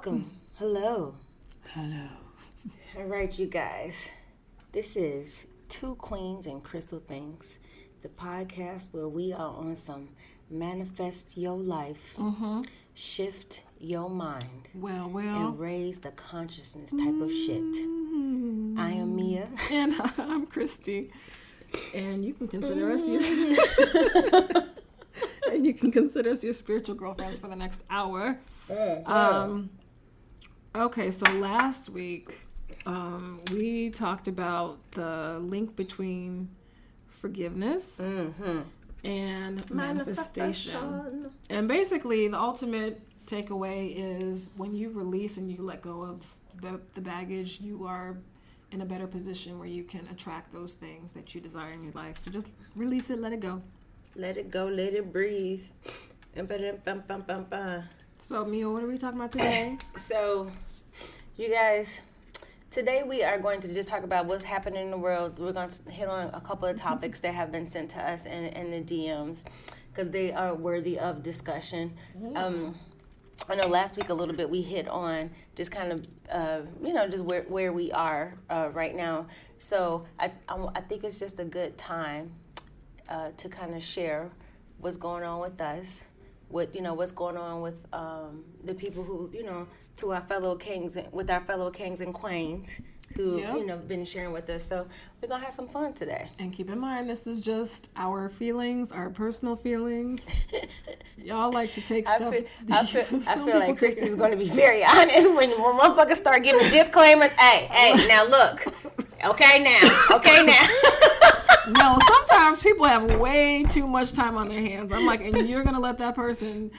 Welcome. Hello. Hello. All right, you guys. This is Two Queens and Crystal Things, the podcast where we are on some manifest your life, shift your mind, and raise the consciousness type of shit. I am Mia. And I'm Christie. And you can consider us your and you can consider us your spiritual girlfriends for the next hour. Okay, so last week we talked about the link between forgiveness and manifestation. And basically, the ultimate takeaway is when you release and you let go of the baggage, you are in a better position where you can attract those things that you desire in your life. So just release it, let it go. Let it go, let it breathe. So, Mia, what are we talking about today? So, you guys, today we are going to just talk about what's happening in the world. We're going to hit on a couple of topics that have been sent to us in the DMs because they are worthy of discussion. I know last week a little bit we hit on just kind of, just where we are right now. So I think it's just a good time to kind of share what's going on with us, what's going on with the people who, to our fellow kings, with our fellow kings and queens who, been sharing with us. So we're going to have some fun today. And keep in mind, this is just our feelings, our personal feelings. Y'all like to take stuff. I feel like Christy's going to be very honest when motherfuckers start giving disclaimers. Hey, now look. Okay now. No, sometimes people have way too much time on their hands. I'm like, and you're going to let that person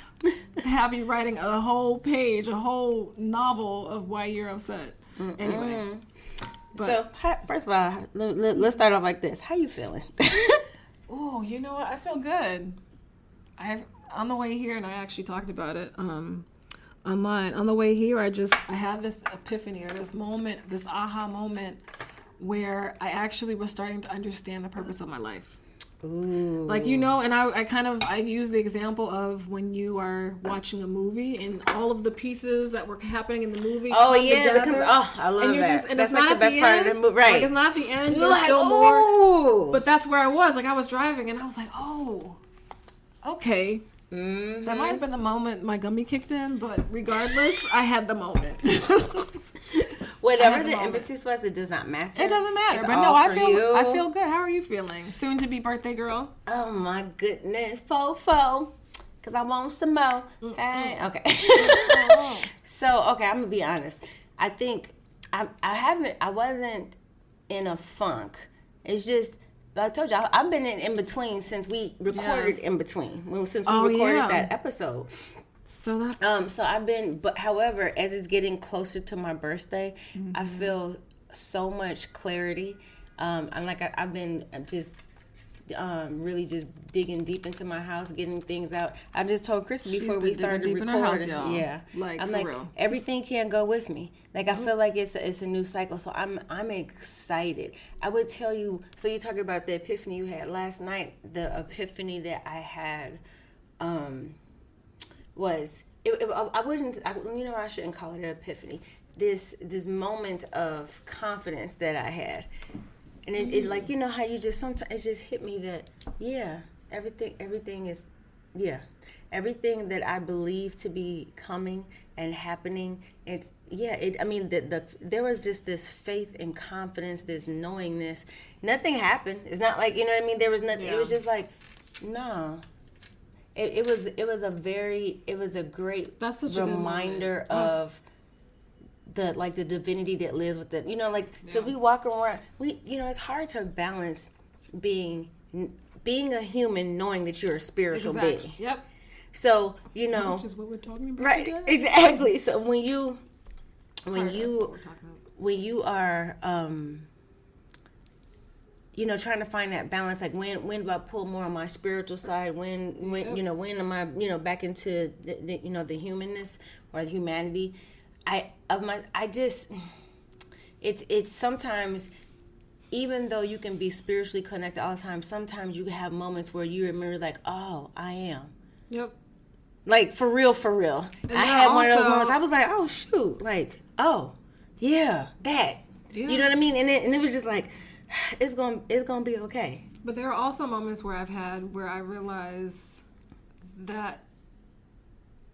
have you writing a whole page, a whole novel of why you're upset. Anyway. So, first of all, let's start off like this. How you feeling? Oh, you know what? I feel good. On the way here, and I actually talked about it online. On the way here, I had this epiphany or this moment, this aha moment, where I actually was starting to understand the purpose of my life. Ooh. Like, and I use the example of when you are watching a movie and all of the pieces that were happening in the movie. Oh, yeah. I love and that. And that's it's like not the best part of the movie. Right. Like, it's not at the end. You're There's like, still more. But that's where I was. Like, I was driving and I was like, oh, okay. Mm-hmm. That might have been the moment my gummy kicked in, but regardless, I had the moment. Whatever the impetus was, it does not matter. It doesn't matter. It's but no, I you. feel good. How are you feeling? Soon to be birthday girl. Oh my goodness, fo. Cause I want some more. Okay. So I'm gonna be honest. I think I wasn't in a funk. It's just I told you I've been in between since we recorded in between. Since we recorded that episode. So that I've been, but however, as it's getting closer to my birthday, I feel so much clarity. I've been just really just digging deep into my house, getting things out. I just told Chris before we started recording. Yeah, I'm for real. Everything can go with me. Like I feel like it's a new cycle, so I'm excited. I would tell you. So you're talking about the epiphany you had last night. The epiphany that I had. I shouldn't call it an epiphany. This moment of confidence that I had, and it like how you just sometimes it just hit me that everything is everything that I believe to be coming and happening. There was just this faith and confidence, this knowingness. Nothing happened. It's not like there was nothing. It was just like no. It was a great reminder of the divinity that lives with it. Because we walk around, it's hard to balance being a human knowing that you're a spiritual being. Yep. So, which is what we're talking about. Right. Today. Exactly. So when you are trying to find that balance, like when do I pull more on my spiritual side? When am I, back into the humanness or the humanity? It's sometimes, even though you can be spiritually connected all the time, sometimes you have moments where you remember like, oh, I am. Yep. Like, for real, for real. And I had one of those also- moments. I was like, oh, shoot. Like, oh, yeah, that. Yeah. You know what I mean? And it was just like, it's gonna be okay. But there are also moments where I've had where I realize that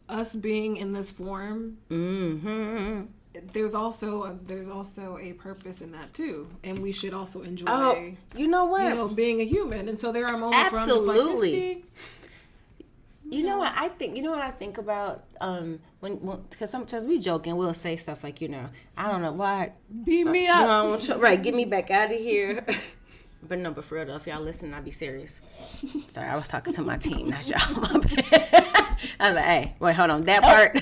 us being in this form, Mm-hmm. there's also a purpose in that too, and we should also enjoy. Oh, you know what? Being a human. And so there are moments Absolutely. where I'm just like, Christy, You know what I think? You know what I think about when because sometimes we joke and we'll say stuff like, I don't know why. beat me up. No, I want you, right, get me back out of here. But for real though, if y'all listen, I'll be serious. Sorry, I was talking to my team, not y'all. My bad. I was like, hey, wait, hold on, that part.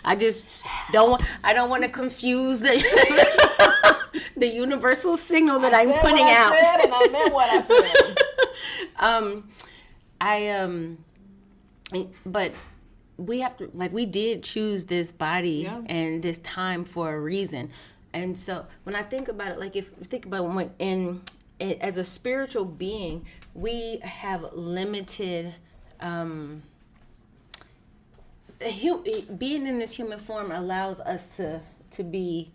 I just don't want to confuse the the universal signal that I'm putting out. I said, and I meant what I said. But we have to, like, we did choose this body Yeah. and this time for a reason. And so when I think about it, like, if you think about as a spiritual being, we have limited, being in this human form allows us to be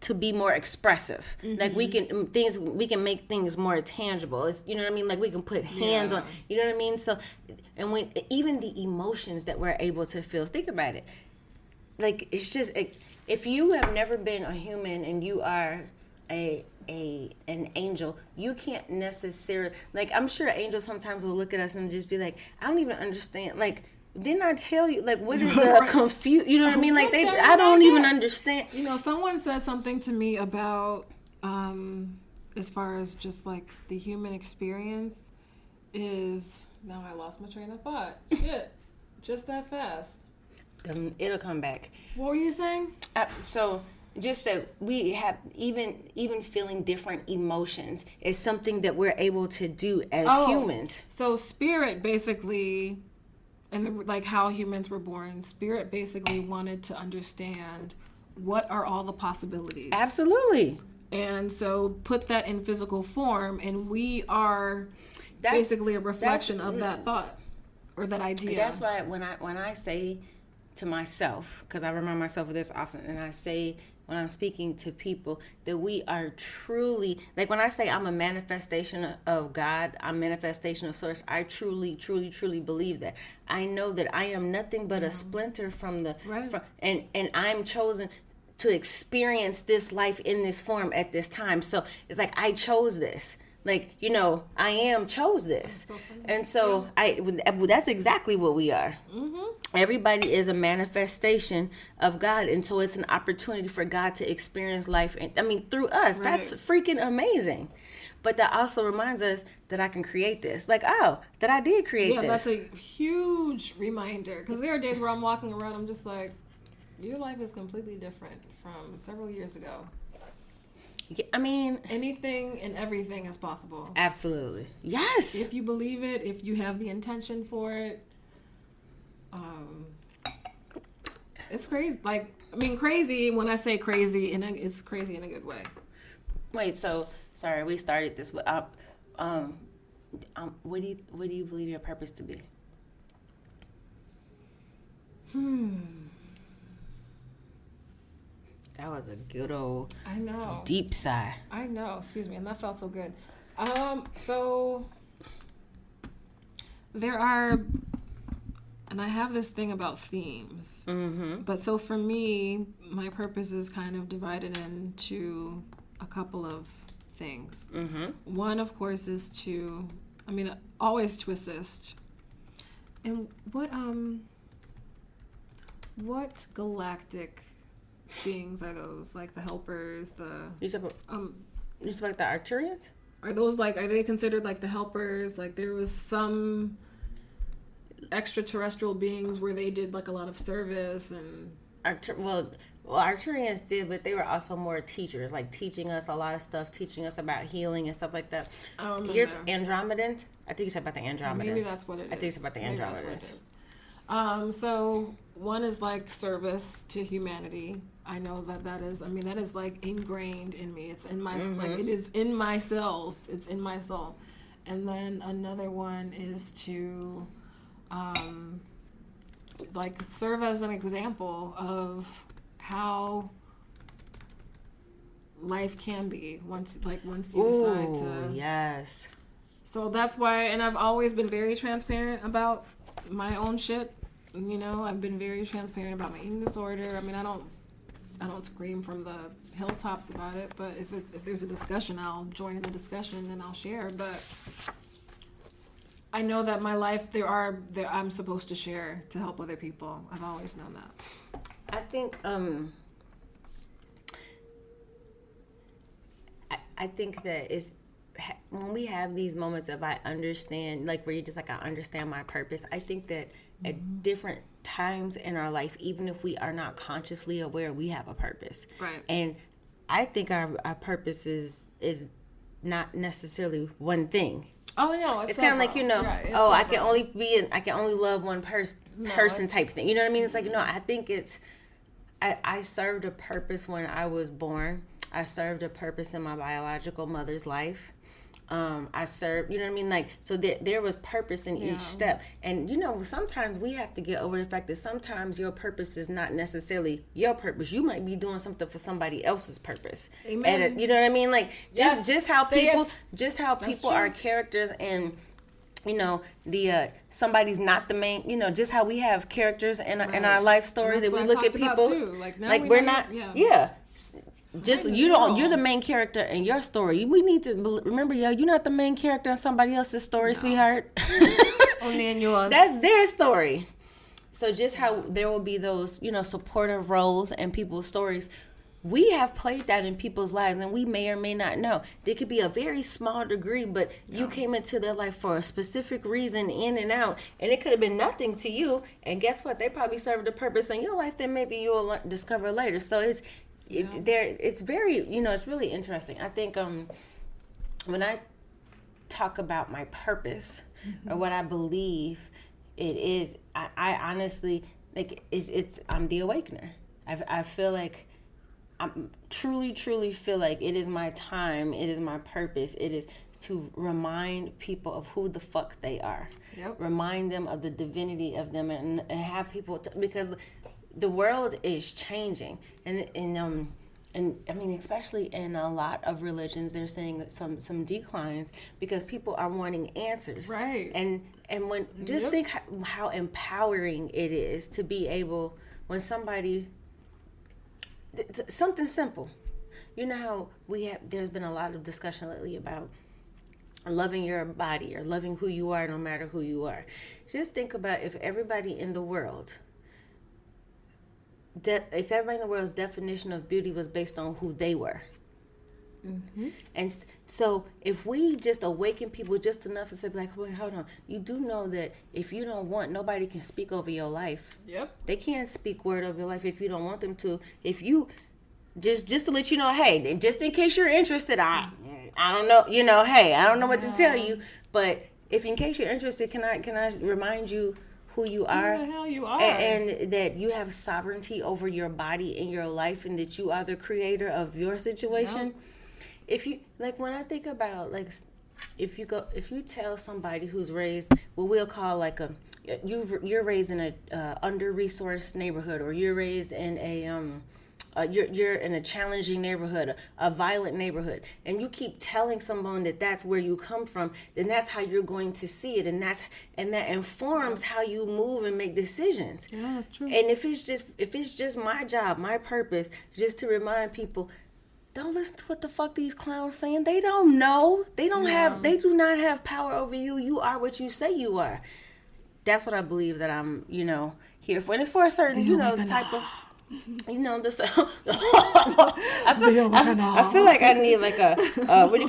to be more expressive. Mm-hmm. Like we can make things more tangible. It's, you know what I mean? Like we can put hands on, you know what I mean? So, and when even the emotions that we're able to feel, think about it. Like, it's just, if you have never been a human and you are an angel, you can't necessarily, like, I'm sure angels sometimes will look at us and just be like, I don't even understand, like, didn't I tell you, like, what is the Right. you know what I mean? Like, I don't even understand. Someone said something to me about, as far as just like the human experience is, now I lost my train of thought. Shit, just that fast. It'll come back. What were you saying? So just that we have even feeling different emotions is something that we're able to do as humans. So spirit basically, and like how humans were born, spirit basically wanted to understand what are all the possibilities. Absolutely. And so put that in physical form, and we are basically a reflection of that thought or that idea. That's why when I say to myself, because I remind myself of this often, and I say when I'm speaking to people that we are truly, like when I say I'm a manifestation of God, I'm a manifestation of Source, I truly, truly, truly believe that. I know that I am nothing but a splinter from the, right. And I'm chosen to experience this life in this form at this time. So it's like I chose this. Like, I chose this. So funny. And so that's exactly what we are. Mm-hmm. Everybody is a manifestation of God. And so it's an opportunity for God to experience life. Through us. Right. That's freaking amazing. But that also reminds us that I can create this. Like, that I did create this. Yeah, that's a huge reminder. Because there are days where I'm walking around, I'm just like, your life is completely different from several years ago. Anything and everything is possible. Absolutely. Yes. If you believe it, if you have the intention for it. It's crazy. Crazy, when I say crazy, it's crazy in a good way. Wait, so, sorry, we started this. What do you believe your purpose to be? That was a good old deep sigh. I know, excuse me, and that felt so good. So there are, and I have this thing about themes. Mm-hmm. But so for me, my purpose is kind of divided into a couple of things. Mm-hmm. One, of course, is always to assist. And what galactic beings are those? Like the helpers, You said like the Arcturians? Are they considered like the helpers? Like there was some extraterrestrial beings where they did like a lot of service and Arcturians did, but they were also more teachers, like teaching us a lot of stuff, teaching us about healing and stuff like that. You're Andromedans? I think you said about the Andromedans. Maybe that's what it is. I think it's about the Andromedans. So one is like service to humanity. I know that is like ingrained in me. It's in my, like it is in my cells. It's in my soul. And then another one is to like serve as an example of how life can be once you decide to. Yes. So that's why, and I've always been very transparent about my own shit. You know, I've been very transparent about my eating disorder. I mean, I don't scream from the hilltops about it, but if there's a discussion, I'll join in the discussion and I'll share. But I know that my life, I'm supposed to share to help other people. I've always known that. I think I think that it's when we have these moments of I understand, like where you're just like, I understand my purpose. I think that at different times in our life, even if we are not consciously aware, we have a purpose. Right. And I think our purpose is not necessarily one thing. Oh no, it's kind of like, you know, right, I can only love one person type thing. You know what I mean? It's like, no, I think it's I served a purpose when I was born. I served a purpose in my biological mother's life. I served, you know what I mean? Like, so there was purpose in each step. And, you know, sometimes we have to get over the fact that sometimes your purpose is not necessarily your purpose. You might be doing something for somebody else's purpose. Amen. You know what I mean? Like, just how people are characters, and, you know, somebody's not the main, you know, just how we have characters in our life story that we look at people. Like we're not, just you're the main character in your story. We need to remember, you're not the main character in somebody else's story, sweetheart. Only in yours. That's their story. So just how there will be those, you know, supportive roles in people's stories. We have played that in people's lives, and we may or may not know. There could be a very small degree, but you came into their life for a specific reason, in and out, and it could have been nothing to you. And guess what? They probably served a purpose in your life that maybe you'll discover later. So it's very, you know, it's really interesting. I think when I talk about my purpose or what I believe it is, I honestly, like, I'm the awakener. I feel like I truly feel like it is my time, it is my purpose, it is to remind people of who the fuck they are. Yep. Remind them of the divinity of them, and have people because the world is changing, and I mean, especially in a lot of religions, they're saying that some declines because people are wanting answers. Right. And when just think how empowering it is to be able, when somebody, something simple, you know how there's been a lot of discussion lately about loving your body or loving who you are no matter who you are. Just think about if everybody in the world's definition of beauty was based on who they were. Mm-hmm. And so if we just awaken people just enough to say, like, wait, hold on, you do know that if you don't want, nobody can speak over your life. Yep. They can't speak word over your life if you don't want them to. If you just to let you know, hey, just in case you're interested, I don't know, you know, hey, I don't know what to tell you, but if in case you're interested, can I remind you who you are, who the hell you are, and that you have sovereignty over your body and your life, and that you are the creator of your situation. Yep. If you, like, when I think about, like, if you tell somebody who's raised what we'll call like you're raised in a under-resourced neighborhood, or you're raised in you're in a challenging neighborhood, a violent neighborhood, and you keep telling someone that that's where you come from, then that's how you're going to see it, and that informs how you move and make decisions. Yeah, that's true. And if it's just my job, my purpose, just to remind people, don't listen to what the fuck these clowns saying. They don't know. They do not have power over you. You are what you say you are. That's what I believe that I'm, you know, here for. And it's for a certain, you know, type of, you know, this. I feel like I need like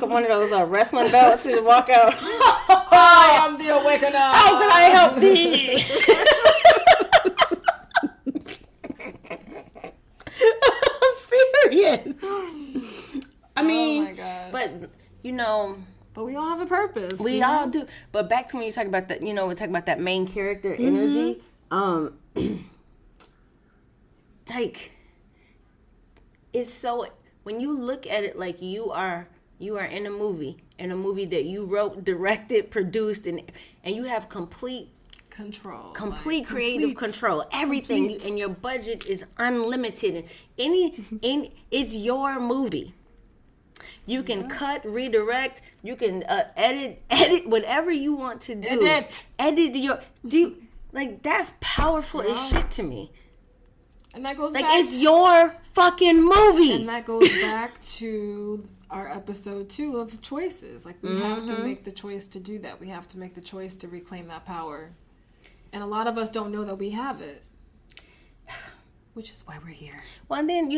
one of those wrestling belts to walk out. I am the awakener. How can I help thee? I'm serious. I mean, oh my God. But you know. But we all have a purpose. We all do. But back to when you talk about that, you know, we talk about that main character energy. Like, it's so, when you look at it like you are in a movie, in a movie that you wrote, directed, produced, and you have complete creative control, everything, and your budget is unlimited, and it's your movie. You can cut, redirect, you can edit whatever you want to do. Like, that's powerful as shit to me. And that goes like, back, it's your fucking movie. And that goes back to our episode 2 of choices. Like, we have to make the choice to do that. We have to make the choice to reclaim that power. And a lot of us don't know that we have it. Which is why we're here. Well, and then,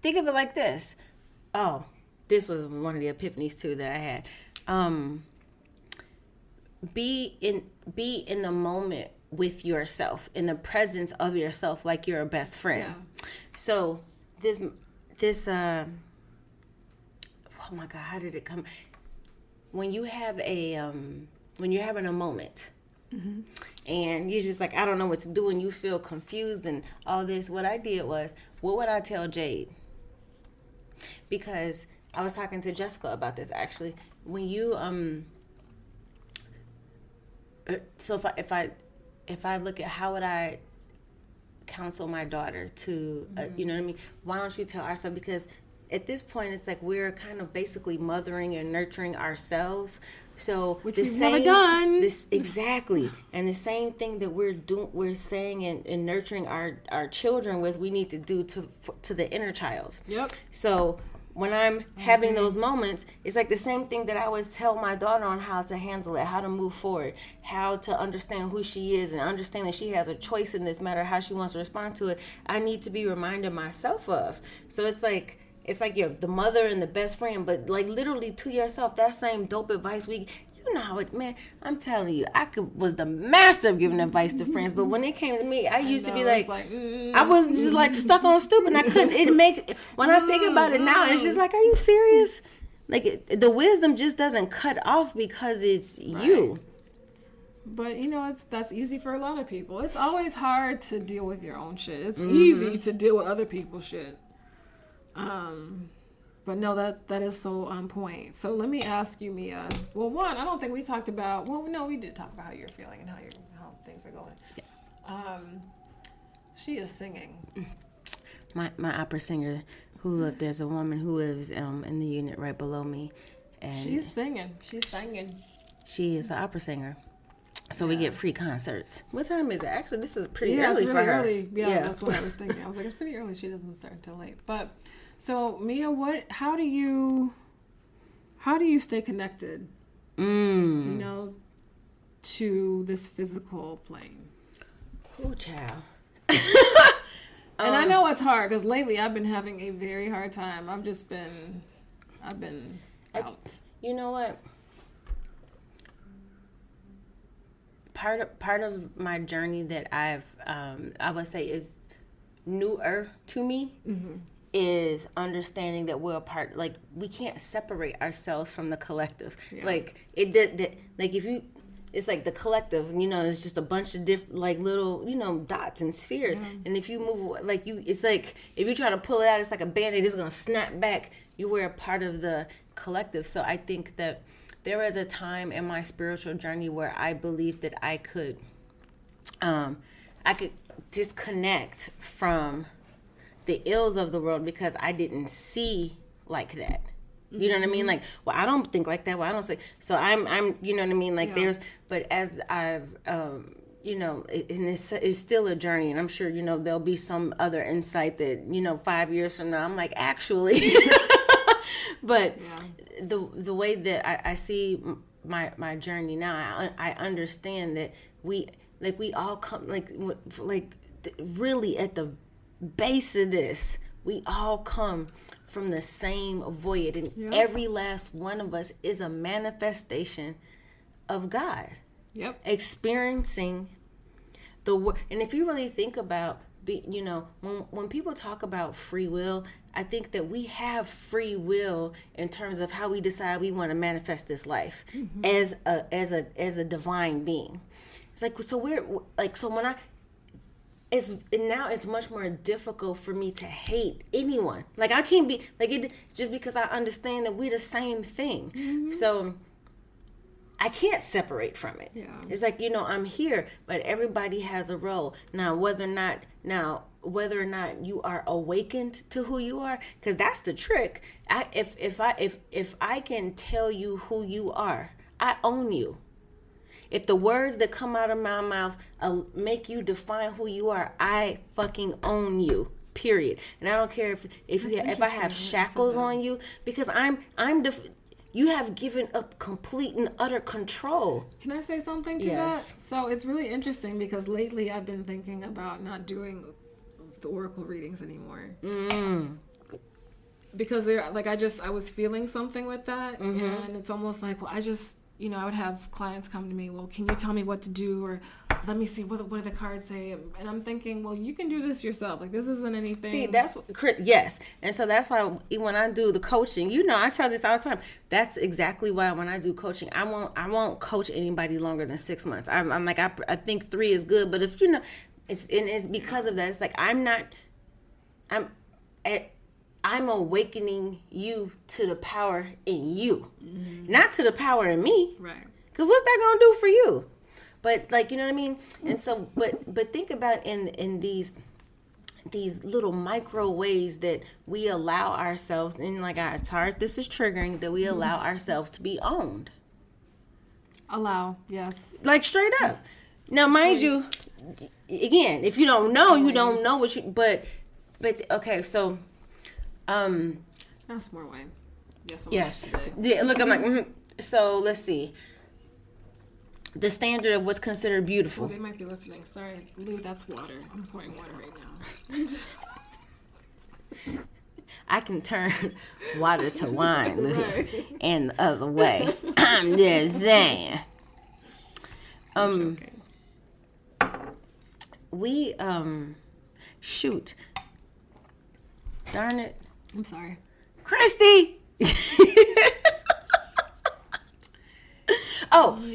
think of it like this. Oh, this was one of the epiphanies too that I had. Be in the moment with yourself, in the presence of yourself, like you're a best friend. Yeah. So this oh my God, how did it come? When you have when you're having a moment, and you're just like, I don't know what to do, and you feel confused and all this, what I did was, what would I tell Jade? Because I was talking to Jessica about this, actually. When you so if I look at how would I counsel my daughter to you know what I mean, why don't you tell ourselves? Because at this point it's like we're kind of basically mothering and nurturing ourselves. So which we've never done. This exactly, and the same thing that we're saying and nurturing our children with, we need to do to the inner child. Yep. So when I'm having those moments, it's like the same thing that I always tell my daughter on how to handle it, how to move forward, how to understand who she is and understand that she has a choice in this matter, how she wants to respond to it. I need to be reminded myself of. So it's like you're the mother and the best friend, but like literally to yourself, that same dope advice you know how it, man, I'm telling you, was the master of giving advice to friends, but when it came to me, I used to be like I was just like stuck on stupid, and I couldn't, when I think about it now, it's just like, are you serious? Like, the wisdom just doesn't cut off because it's you. But, that's easy for a lot of people. It's always hard to deal with your own shit. It's easy to deal with other people's shit. But no, that is so on point. So let me ask you, Mia. Well, one, I don't think we talked about. Well, no, we did talk about how you're feeling and how things are going. Yeah. She is singing. My opera singer, there's a woman who lives in the unit right below me, and she's singing. She's singing. She is an opera singer. So we get free concerts. What time is it? Actually, this is pretty early it's really for her. Early. Yeah, that's what I was thinking. I was like, it's pretty early. She doesn't start until late. But so, Mia, how do you stay connected? To this physical plane. Oh, child. And I know it's hard because lately I've been having a very hard time. I've been out. You know what? Part of my journey that I would say is newer to me is understanding that we're a part. Like, we can't separate ourselves from the collective. Yeah. Like it's like the collective. It's just a bunch of different like little dots and spheres. Yeah. And if you move it's like if you try to pull it out, it's like a Band-Aid. It's gonna snap back. You were a part of the collective. So I think that there was a time in my spiritual journey where I believed that I could disconnect from the ills of the world because I didn't see like that. You know what I mean? Like, well, I don't think like that. Well, I don't say. So I'm you know what I mean? Like, but as I've, and it's still a journey, and I'm sure, there'll be some other insight that, 5 years from now, I'm like, actually, but the way that I see my journey now, I understand that we all come, really at the base of this, we all come from the same void, and every last one of us is a manifestation of God. Yep. Experiencing the word. And if you really think about, when people talk about free will, I think that we have free will in terms of how we decide we want to manifest this life as a divine being. It's like, so we're like, so when it's much more difficult for me to hate anyone. Like I can't be like it just because I understand that we're the same thing. Mm-hmm. So I can't separate from it. Yeah. It's like, I'm here, but everybody has a role. Now, whether or not you are awakened to who you are, because that's the trick. If I can tell you who you are, I own you. If the words that come out of my mouth make you define who you are, I fucking own you. Period. And I don't care if I have shackles on you, because you have given up complete and utter control. Can I say something to that? So it's really interesting because lately I've been thinking about not doing the oracle readings anymore. Because I was feeling something with that, and it's almost like, well, I just, I would have clients come to me, well, can you tell me what to do, or let me see what do the cards say, and I'm thinking, well, you can do this yourself. Like, this isn't anything. See, yes, and so that's why when I do the coaching, I tell this all the time. That's exactly why when I do coaching, I won't coach anybody longer than 6 months. I'm like, I think 3 is good, but if it's because of that. It's like I'm awakening you to the power in you, not to the power in me. Right. Because what's that gonna do for you? But like, you know what I mean? And so, but think about in these little micro ways that we allow ourselves, and like it's hard, this is triggering, that we allow ourselves to be owned. Allow, yes. Like straight up. Now, mind you, again, if you don't know, you don't know what you, but okay, so. That's more wine. Yes. Yeah, look, I'm like, so let's see. The standard of what's considered beautiful. Oh, they might be listening. Sorry, Lou, that's water. I'm pouring water right now. I can turn water to wine, Lou, right. And the other way. I'm just saying. Joking. We shoot. Darn it. I'm sorry. Christie!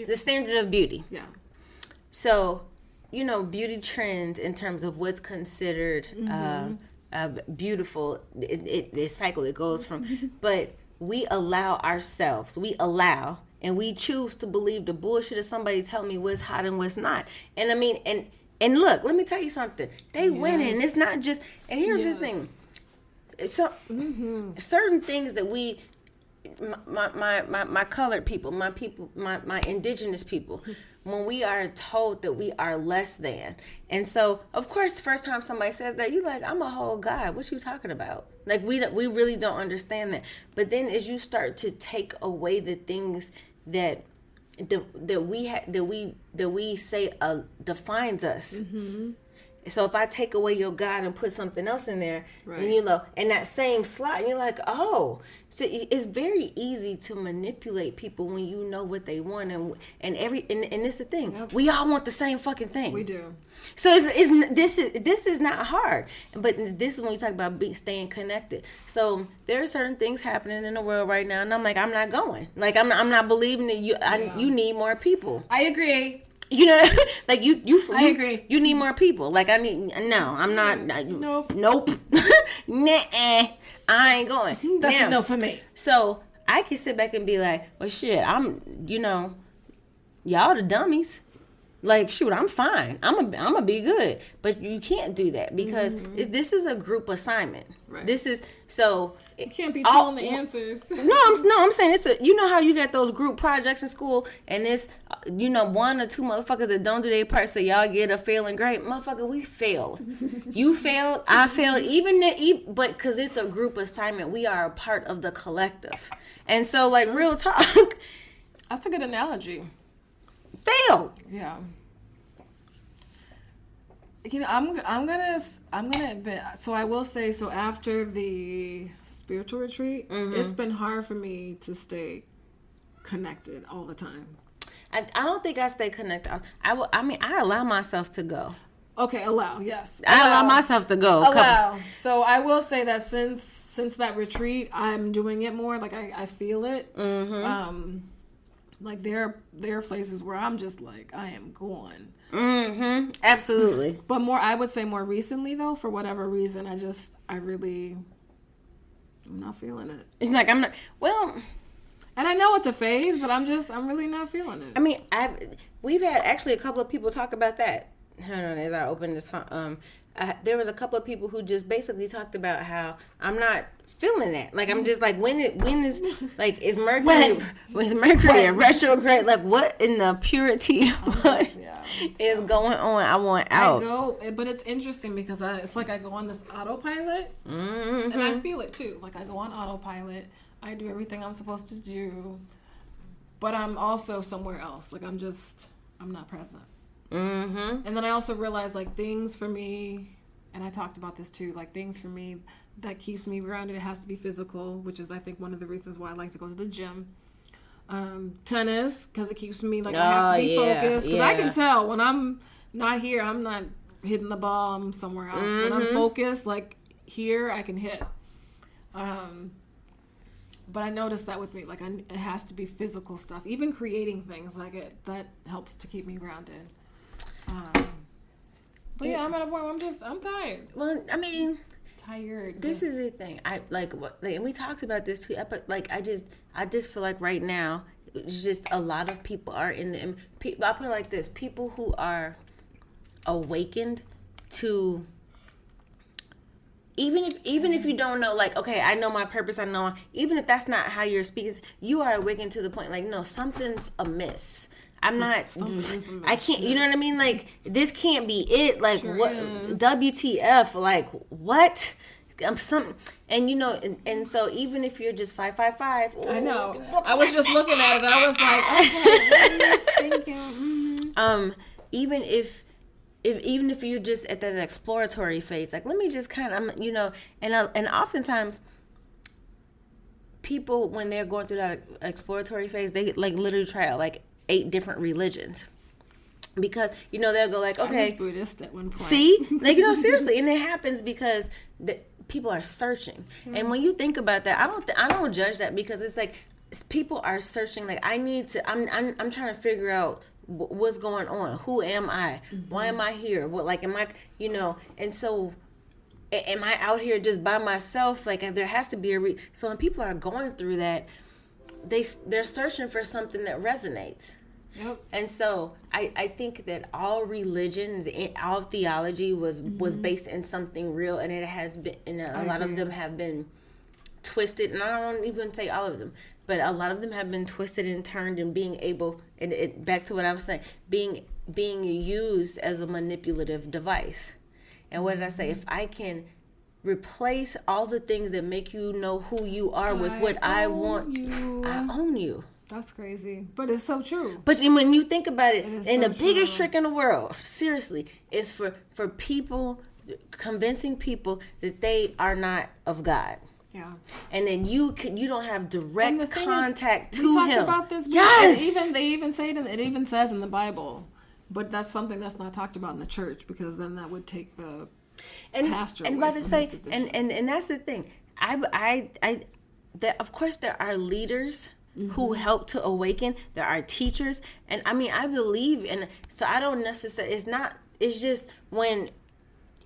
The standard of beauty. Yeah. So, beauty trends in terms of what's considered beautiful, it cycle, it goes from, but we allow and we choose to believe the bullshit of somebody telling me what's hot and what's not. And I mean, and look, let me tell you something. They winning. It's not just, and here's the thing. So certain things that we, my colored people, my indigenous people, when we are told that we are less than, and so of course the first time somebody says that, you like, I'm a whole guy. What you talking about? Like we really don't understand that. But then as you start to take away the things that we say defines us. Mm-hmm. So if I take away your God and put something else in there, right. And in that same slot, and you're like, oh, so it's very easy to manipulate people when you know what they want, and it's the thing. Yep. We all want the same fucking thing. We do. So this is not hard, but this is when you talk about staying connected. So there are certain things happening in the world right now, and I'm like, I'm not going. Like I'm not believing that you need more people. I agree. Like you I agree. You need more people. Like I'm not. Nope. Nah, I ain't going. That's a no for me. So I can sit back and be like, well, shit, y'all the dummies. Like, shoot, I'm fine. I'm a be good. But you can't do that because this is a group assignment. Right. This is so. You can't be telling the answers. I'm saying it's how you get those group projects in school and it's, 1 or 2 motherfuckers that don't do their part, so y'all get a failing grade. Motherfucker, we failed. You failed, I failed, but because it's a group assignment, we are a part of the collective. And so, like, real talk. That's a good analogy. Failed. Yeah. I'm gonna admit. So I will say. So after the spiritual retreat, it's been hard for me to stay connected all the time. I don't think I stay connected. I allow myself to go. Okay, allow. Yes, I allow myself to go. Allow. So I will say that since that retreat, I'm doing it more. Like I feel it. Like there are places where I'm just like, I am gone. Mm-hmm. Absolutely. But I would say more recently though, for whatever reason, I'm not feeling it. It's like I'm not. Well, and I know it's a phase, but I'm really not feeling it. I mean, we've had actually a couple of people talk about that. Hold on, as I open this phone, there was a couple of people who just basically talked about how I'm not feeling that. Like I'm just like, when is like, is Mercury a retrograde? Like what in the purity is going on? I want out. But it's interesting because it's like I go on this autopilot, and I feel it too. Like I go on autopilot, I do everything I'm supposed to do, but I'm also somewhere else. Like I'm not present. Mm-hmm. And then I also realized like things for me, and I talked about this too, like things for me that keeps me grounded, it has to be physical, which is I think one of the reasons why I like to go to the gym. Tennis, because it keeps me like I have to be focused, because I can tell when I'm not here, I'm not hitting the ball, I'm somewhere else. Mm-hmm. When I'm focused, like here, I can hit. But I noticed that with me, like it has to be physical stuff. Even creating things like that helps to keep me grounded. But yeah, I'm at a point where I'm tired. Well, I mean, tired. This is the thing. And we talked about this too. But like, I just feel like right now, it's just a lot of people are in the. I'll put it like this: people who are awakened to. Even if you don't know, like, okay, I know my purpose, I know, even if that's not how you're speaking, you are awakened to the point, like, no, something's amiss. I can't, you know what I mean? Like, this can't be it. Like, sure what, is. WTF, like, what? I'm something, and you know, and so even if you're just 555, I know. I was just looking at it, I was like, okay, thank you. Mm-hmm. Even if you're just at that exploratory phase, like, let me just kind of, you know, and oftentimes people, when they're going through that exploratory phase, they like literally try out like 8 different religions, because, you know, they'll go like, okay, I was Buddhist at one point. See, like, you know, seriously, and it happens because people are searching, and when you think about that, I don't judge that, because it's like people are searching. Like, I'm trying to figure out what's going on. Who am I? Mm-hmm. Why am I here? What, like, am I, you know? And so, am I out here just by myself? Like, there has to be so when people are going through that, they're searching for something that resonates. Yep. And so I think that all religions, all theology was based in something real, and it has been, and a lot of them have been twisted, and I don't even say all of them, but a lot of them have been twisted and turned, and being able, and it back to what I was saying, being used as a manipulative device. And what did I say? If I can replace all the things that make you know who you are with what I want, I own you. That's crazy, but it's so true. But when you think about it, and so the biggest trick in the world, seriously, is for people, convincing people that they are not of God. Yeah. And then you don't have direct contact to Him. We talked about this. Yes. They even say it even says in the Bible, but that's something that's not talked about in the church, because then that would take the pastor away from his position. And that's the thing. Of course there are leaders who help to awaken. There are teachers, and I mean, I believe in. So I don't necessarily. It's just when.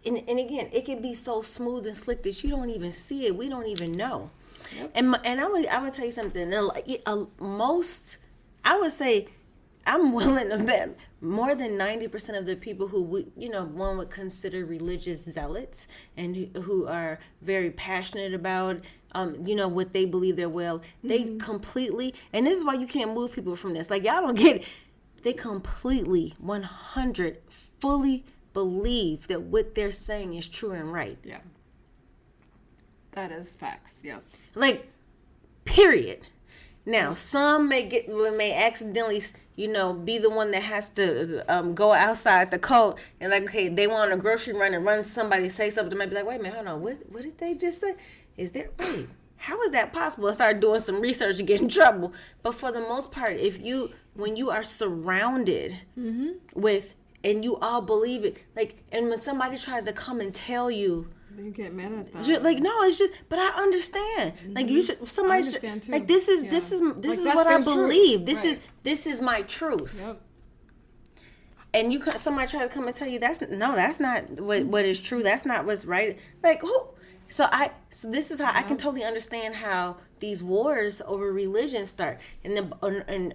And again, it can be so smooth and slick that you don't even see it. We don't even know. Yep. And I would tell you something. Most, I would say, I'm willing to bet more than 90% of the people who one would consider religious zealots, and who are very passionate about what they believe their will. They completely, and this is why you can't move people from this. Like, y'all don't get it. They completely 100 fully believe that what they're saying is true and right. Yeah. That is facts, yes. Like, period. Now, some may accidentally, be the one that has to go outside the code, and like, okay, they want a grocery run and run somebody, say something, might be like, wait a minute, hold on, what did they just say? How is that possible? I start doing some research and get in trouble. But for the most part, when you are surrounded with, and you all believe it, like, and when somebody tries to come and tell you You get mad at that. You're like, no, it's just, but I understand. Mm-hmm. Like, you should, somebody I understand too. Like, this is like, what I believe. Truth. This is my truth. Yep. And somebody try to come and tell you that's not what is true. That's not what's right. Like, who? So this is how I can totally understand how these wars over religion start and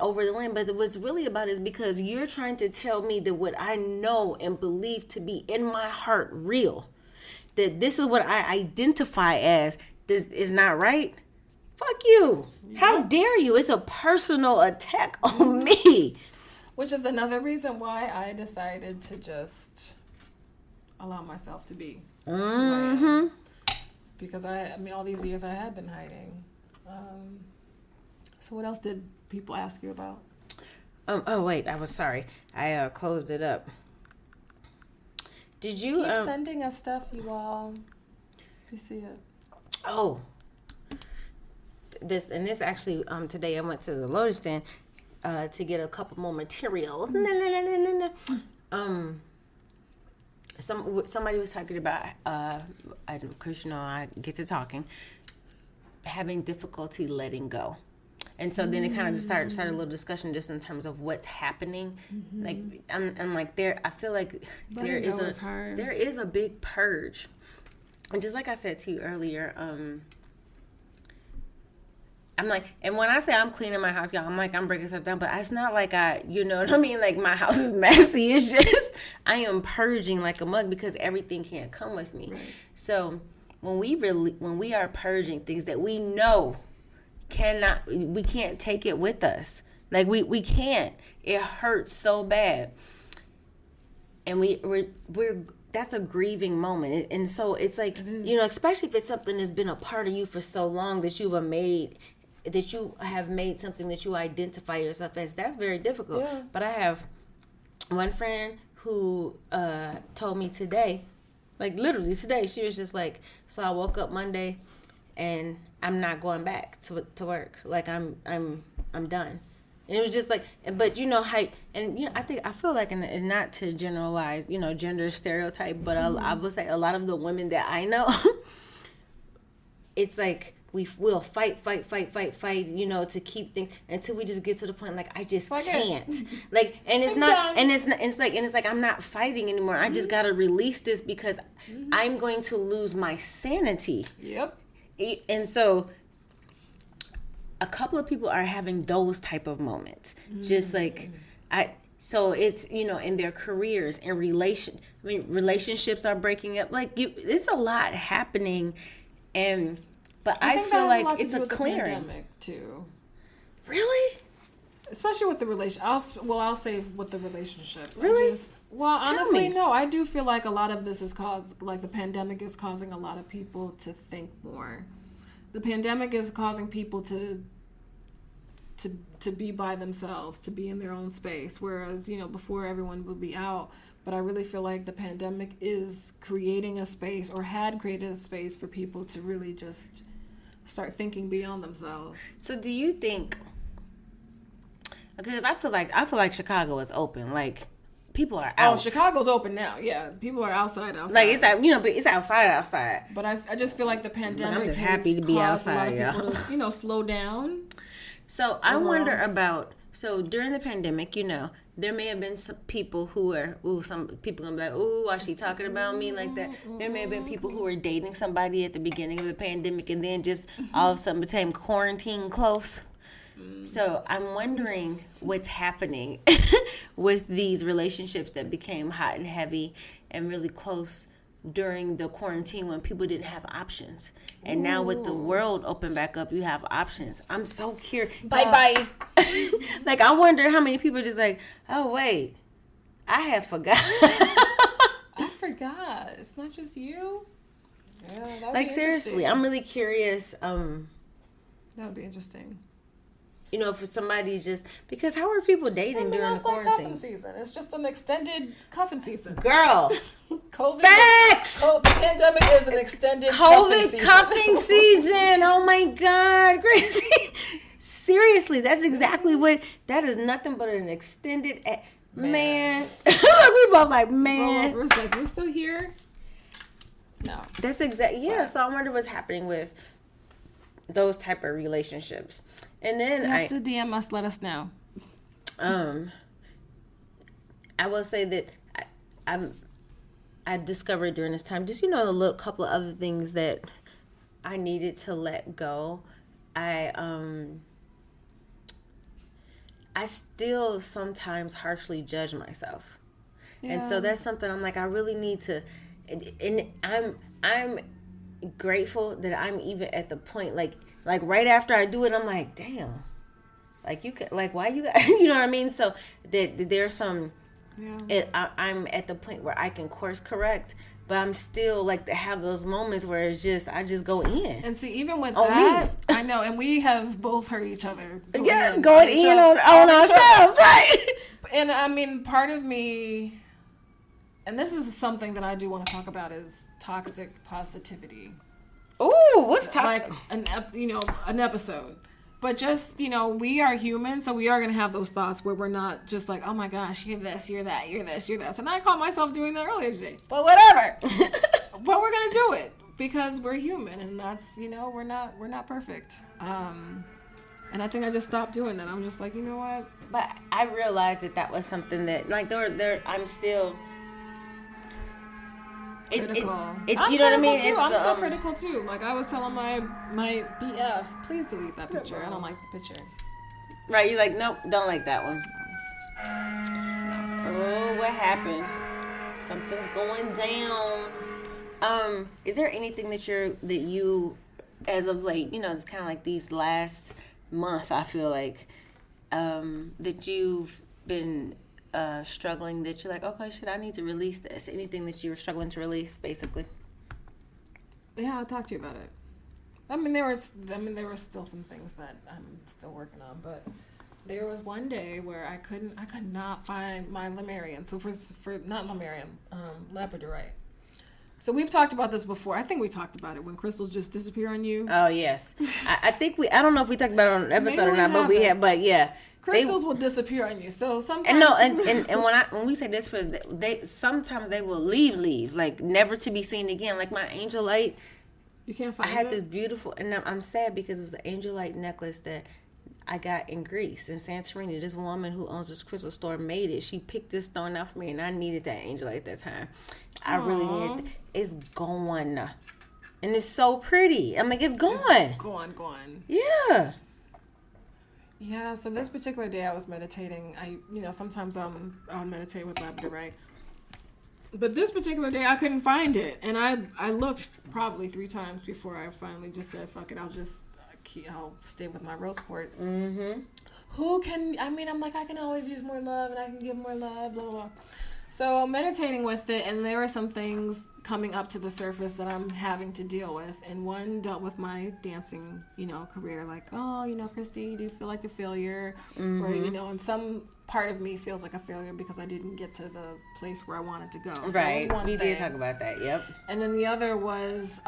over the land. But what's really about is because you're trying to tell me that what I know and believe to be in my heart real, that this is what I identify as, this is not right. Fuck you. Yeah. How dare you? It's a personal attack on me. Which is another reason why I decided to just allow myself to be. Mm-hmm. Because I mean, all these years I had been hiding. So what else did people ask you about? Oh wait, I was sorry. I closed it up. Did you keep sending us stuff, you all? You see it? Oh, this actually today I went to the Lotus stand to get a couple more materials. Somebody was talking about, because I get to talking, having difficulty letting go. And so then it kind of just started a little discussion just in terms of what's happening. Mm-hmm. Like I'm like I feel like there is a big purge. And just like I said to you earlier, I'm like, and when I say I'm cleaning my house, y'all, I'm like, I'm breaking stuff down, but it's not like you know what I mean? Like, my house is messy. It's just, I am purging like a mug because everything can't come with me. Right. So when we are purging things that we know we can't take it with us. Like, we can't. It hurts so bad. And we're that's a grieving moment. And so it's like, you know, especially if it's something that's been a part of you for so long that you have made something that you identify yourself as, that's very difficult. Yeah. But I have one friend who told me today, like literally today, she was just like, so I woke up Monday and I'm not going back to work. Like I'm done. And it was just like, but you know how, and you know, I feel like, and not to generalize, you know, gender stereotype, but I would say a lot of the women that I know, it's like we'll fight, you know, to keep things until we just get to the point like I just can't. Like, and it's not, and it's like I'm not fighting anymore. I just gotta release this because I'm going to lose my sanity. Yep. And so a couple of people are having those type of moments. Just like so it's, you know, in their careers and relationships are breaking up. Like it's a lot happening, but I feel like it's a clearing too. Really? Especially with the I'll say with the relationships. Really? Honestly, no. I do feel like a lot of this is like the pandemic is causing a lot of people to think more. The pandemic is causing people to be by themselves, to be in their own space. Whereas, you know, before everyone would be out. But I really feel like the pandemic is creating a space, or had created a space, for people to really just start thinking beyond themselves. So do you think, because I feel like Chicago is open, like people are out. Oh, Chicago's open now. Yeah, people are outside. Like it's out, you know, but it's outside. But I just feel like the pandemic. I'm just happy to be outside, y'all. To, you know, slow down. So I wonder about, so during the pandemic, you know, there may have been some people who are, some people gonna be like, ooh, why she talking about me like that? There may have been people who were dating somebody at the beginning of the pandemic and then just all of a sudden became quarantine close. So I'm wondering what's happening with these relationships that became hot and heavy and really close during the quarantine when people didn't have options. And now with the world open back up, you have options. I'm so curious. Bye. Like, I wonder how many people are just like, oh, wait, I have forgot. I forgot. It's not just you. Yeah, like, seriously, I'm really curious. That would be interesting. You know, for somebody just, because how are people dating during the quarantine? Like cuffing season. It's just an extended cuffing season. Girl. COVID. Facts! The pandemic is an extended cuffing season. Oh my God. Crazy. Seriously, that's exactly what, that is nothing but an extended, man. We both like, man. It's like, we're still here. No. That's exactly, yeah. So I wonder what's happening with those type of relationships. And then you have to DM us, let us know. I will say that I discovered during this time, just, a little couple of other things that I needed to let go. I still sometimes harshly judge myself. Yeah. And so that's something I'm like, I really need to, and I'm grateful that I'm even at the point, like right after I do it, I'm like, damn, like you could, like, why you got, you know what I mean? So that there's some, I'm at the point where I can course correct, but I'm still like to have those moments where it's just, I just go in. And see, even with that, I know, and we have both heard each other. Going in on ourselves, right? And I mean, part of me, and this is something that I do want to talk about, is toxic positivity. Ooh, what's toxic? Like an episode. But just, we are human, so we are going to have those thoughts where we're not just like, oh my gosh, you're this, you're that, you're this, you're that. And I caught myself doing that earlier today. But whatever. But we're going to do it because we're human, and that's, we're not perfect. And I think I just stopped doing that. I'm just like, you know what? But I realized that was something that, like, I'm still... Critical. It's you know what I mean? Too. I'm still critical too. Like I was telling my BF, please delete that picture. I don't like the picture. Right? You're like, nope, don't like that one. Oh, what happened? Something's going down. Is there anything that you, as of late, it's kind of like these last month, I feel like, that you've been struggling, that you're like, okay, shit, I need to release this? Anything that you were struggling to release, basically? Yeah, I'll talk to you about it. I mean, there were still some things that I'm still working on, but there was one day where I could not find my Lemurian. So for not Lemurian, Labradorite. So we've talked about this before. I think we talked about it when crystals just disappear on you. Oh yes, I think I don't know if we talked about it on an episode or not, but we have. But yeah. Crystals will disappear on you. So sometimes and when we say disappear, they sometimes they will leave like never to be seen again. Like my angel light, you can't find it. I had this beautiful, and I'm sad because it was an angel light necklace that I got in Greece, in Santorini. This woman who owns this crystal store made it. She picked this stone out for me, and I needed that angel light at that time. I really needed it. It's gone, and it's so pretty. I'm like, it's gone. It's gone. Yeah. Yeah, so this particular day I was meditating. Sometimes I'll meditate with Labradorite. But this particular day I couldn't find it. And I looked probably 3 times before I finally just said, fuck it, I'll stay with my rose quartz. Mm-hmm. I'm like, I can always use more love and I can give more love, blah, blah, blah. So I'm meditating with it, and there are some things coming up to the surface that I'm having to deal with. And one dealt with my dancing, career. Like, oh, Christy, do you feel like a failure? Mm-hmm. Or, and some part of me feels like a failure because I didn't get to the place where I wanted to go. So right. That was one we thing. Did talk about that, yep. And then the other was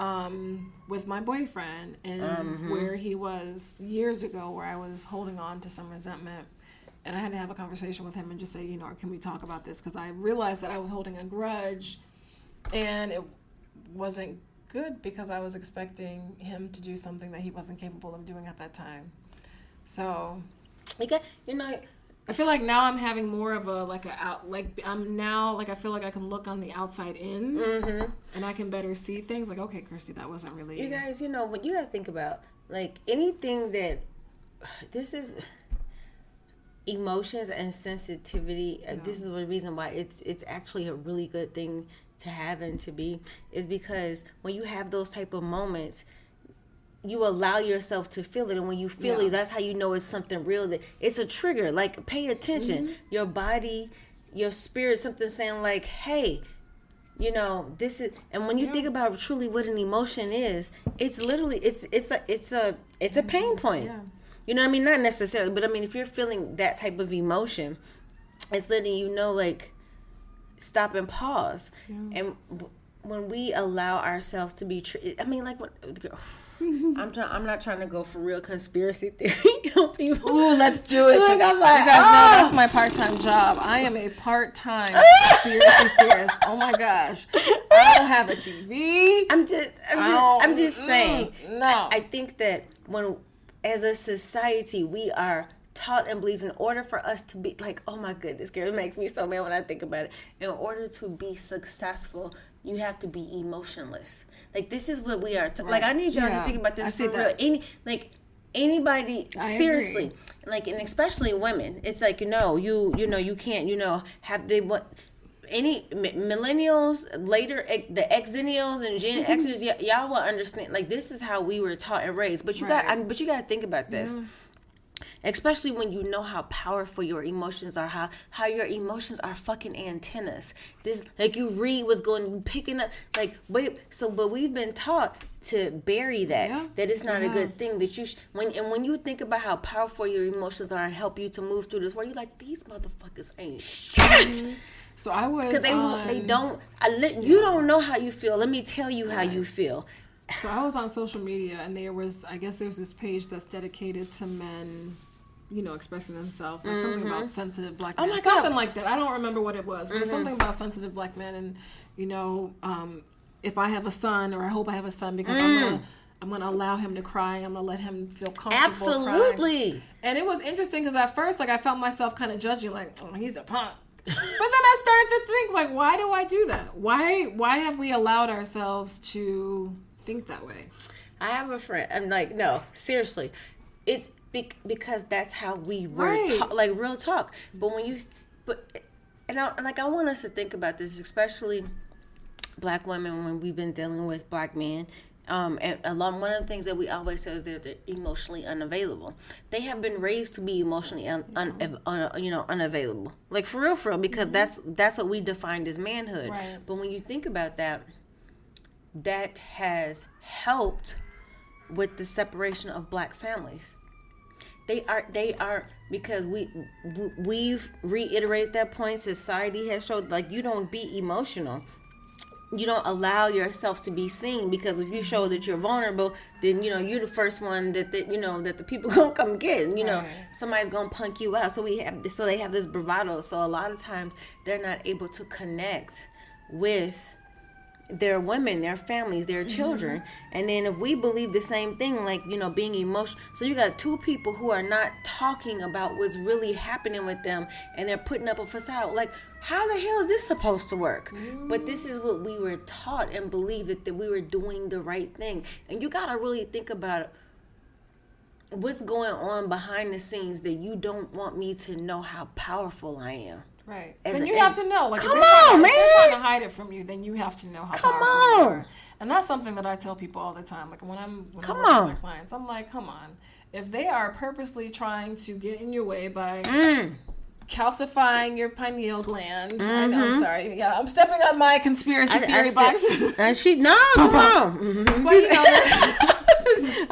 with my boyfriend, and where he was years ago, where I was holding on to some resentment. And I had to have a conversation with him and just say, can we talk about this? Because I realized that I was holding a grudge, and it wasn't good because I was expecting him to do something that he wasn't capable of doing at that time. So, I feel like now I'm having more of I feel like I can look on the outside in, and I can better see things. Like, okay, Christy, that wasn't really. You guys, what you gotta think about, like anything that this is. Emotions and sensitivity, this is the reason why it's actually a really good thing to have and to be, is because when you have those type of moments, you allow yourself to feel it, and when you feel it, that's how you know it's something real, that it's a trigger. Like, pay attention. Your body, your spirit, something saying like, hey, this is. And when you think about truly what an emotion is, it's literally it's a pain point. Yeah. You know what I mean? Not necessarily, but I mean, if you're feeling that type of emotion, it's letting like, stop and pause. Yeah. And when we allow ourselves to be, I'm not trying to go for real conspiracy theory. Ooh, let's do it. Look, I'm like, you guys know that's my part-time job. I am a part-time conspiracy theorist. Oh my gosh. I don't have a TV. I'm just saying. No. I think that when, as a society, we are taught and believe in order for us to be like, oh my goodness, girl, it makes me so mad when I think about it. In order to be successful, you have to be emotionless. Like, this is what we are. Like, I need y'all to think about this for real. Anybody, seriously, agree. like, and especially women, it's like, you can't, have they what. Any millennials later, the Xennials and Gen Xers, y'all will understand. Like, this is how we were taught and raised. But you got to think about this, especially when you know how powerful your emotions are, how your emotions are fucking antennas. This, like, you read what's going, picking up, like, but we've been taught to bury that it's not a good thing, that you when you think about how powerful your emotions are and help you to move through this world, you're like, these motherfuckers ain't shit. So I was, because they don't. You don't know how you feel. Let me tell you how you feel. So I was on social media, and there's this page that's dedicated to men, expressing themselves, like something about sensitive black men, something like that. I don't remember what it was, but it's something about sensitive black men, and if I have a son, or I hope I have a son, because I'm gonna allow him to cry. I'm gonna let him feel comfortable. Absolutely. Crying. And it was interesting because at first, like, I felt myself kind of judging, like, oh, he's a punk. But then I started to think, like, why do I do that? Why have we allowed ourselves to think that way? I have a friend. I'm like, no, seriously. It's because that's how we were taught, like, real talk. But when I want us to think about this, especially black women, when we've been dealing with black men. And one of the things that we always say is they're emotionally unavailable. They have been raised to be emotionally unavailable. Like, for real, because that's what we defined as manhood. Right. But when you think about that, that has helped with the separation of black families. They are because we've reiterated that point. Society has showed, like, you don't be emotional. You don't allow yourself to be seen, because if you show that you're vulnerable, then you're the first one that the people gonna come get. Somebody's gonna punk you out. So they have this bravado. So a lot of times they're not able to connect with their women, their families, their children. And then if we believe the same thing, like, being emotional, so you got two people who are not talking about what's really happening with them, and they're putting up a facade. Like, how the hell is this supposed to work? But this is what we were taught and believed, that we were doing the right thing. And you got to really think about what's going on behind the scenes, that you don't want me to know how powerful I am. Right. Then you have to know. Like, come on, man. If they're trying to hide it from you, then you have to know how powerful you are. And that's something that I tell people all the time. Like, when I'm with my clients, I'm like, come on. If they are purposely trying to get in your way by calcifying your pineal gland, I'm sorry. Yeah, I'm stepping on my conspiracy theory box. Come on. But,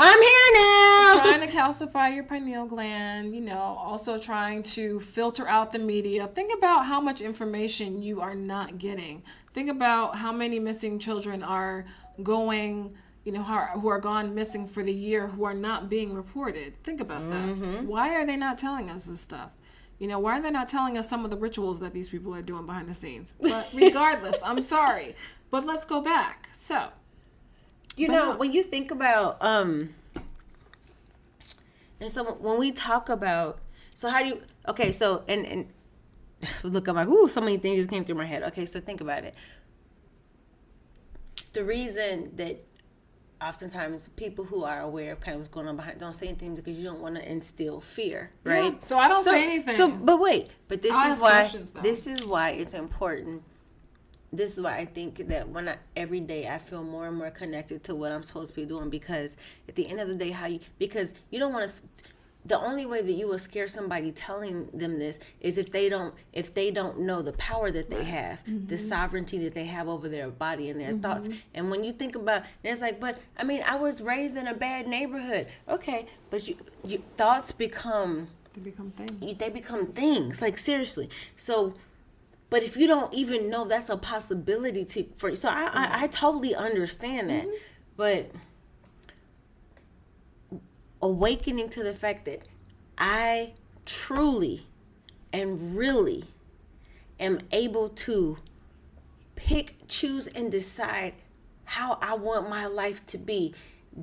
I'm here now. Trying to calcify your pineal gland, also trying to filter out the media. Think about how much information you are not getting. Think about how many missing children are going, who are gone missing for the year, who are not being reported. Think about that. Why are they not telling us this stuff? Why are they not telling us some of the rituals that these people are doing behind the scenes? But regardless, I'm sorry. But let's go back. So, when you think about, and so when we talk about, so how do you, okay, so, and look, I'm like, ooh, so many things just came through my head. Okay, so think about it. The reason that oftentimes people who are aware of kind of what's going on behind don't say anything, because you don't want to instill fear, right? Yeah, so I don't say anything. But this is why it's important. This is why I think that every day I feel more and more connected to what I'm supposed to be doing, because at the end of the day, because you don't want to, the only way that you will scare somebody telling them this is if they don't know the power that they have, the sovereignty that they have over their body and their thoughts. And when you think about, it's like, but I mean, I was raised in a bad neighborhood. Okay, but you thoughts become, they become things. They become things, like, seriously. So, but if you don't even know that's a possibility for you, so I totally understand that, but awakening to the fact that I truly and really am able to pick, choose, and decide how I want my life to be,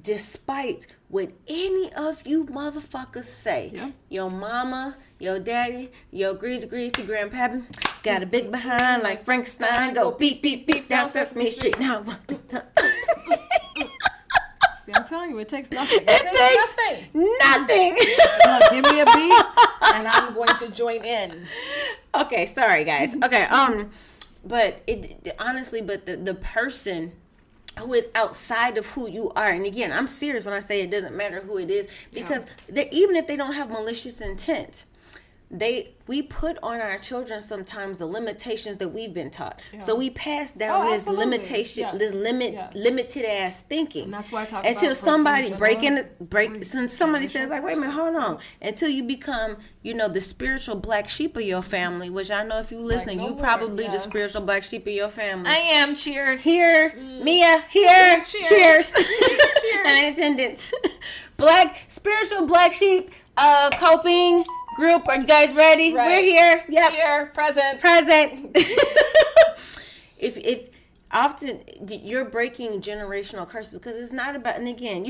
despite what any of you motherfuckers say. Yeah. Your mama, your daddy, your greasy grandpappy got a big behind like Frankenstein. Go beep, beep, beep down Sesame Street. Now, See, I'm telling you, it takes nothing. it takes nothing. Give me a beat, and I'm going to join in. Okay, sorry guys. Okay, but honestly, but the person who is outside of who you are, and again, I'm serious when I say it doesn't matter who it is, because even if they don't have malicious intent, we put on our children sometimes the limitations that we've been taught. Yeah. So we pass down this limitation, this limited ass thinking. And that's why I talk until about somebody since somebody says like, wait a minute, hold on. Until you become, the spiritual black sheep of your family, which I know if you listening, you probably the spiritual black sheep of your family. I am. Cheers. Here, Mia, here, cheers. Cheers. And attendance. Spiritual black sheep, coping group. Are you guys ready? Right. We're here. Yep. Here, present. If often you're breaking generational curses, because it's not about, and again,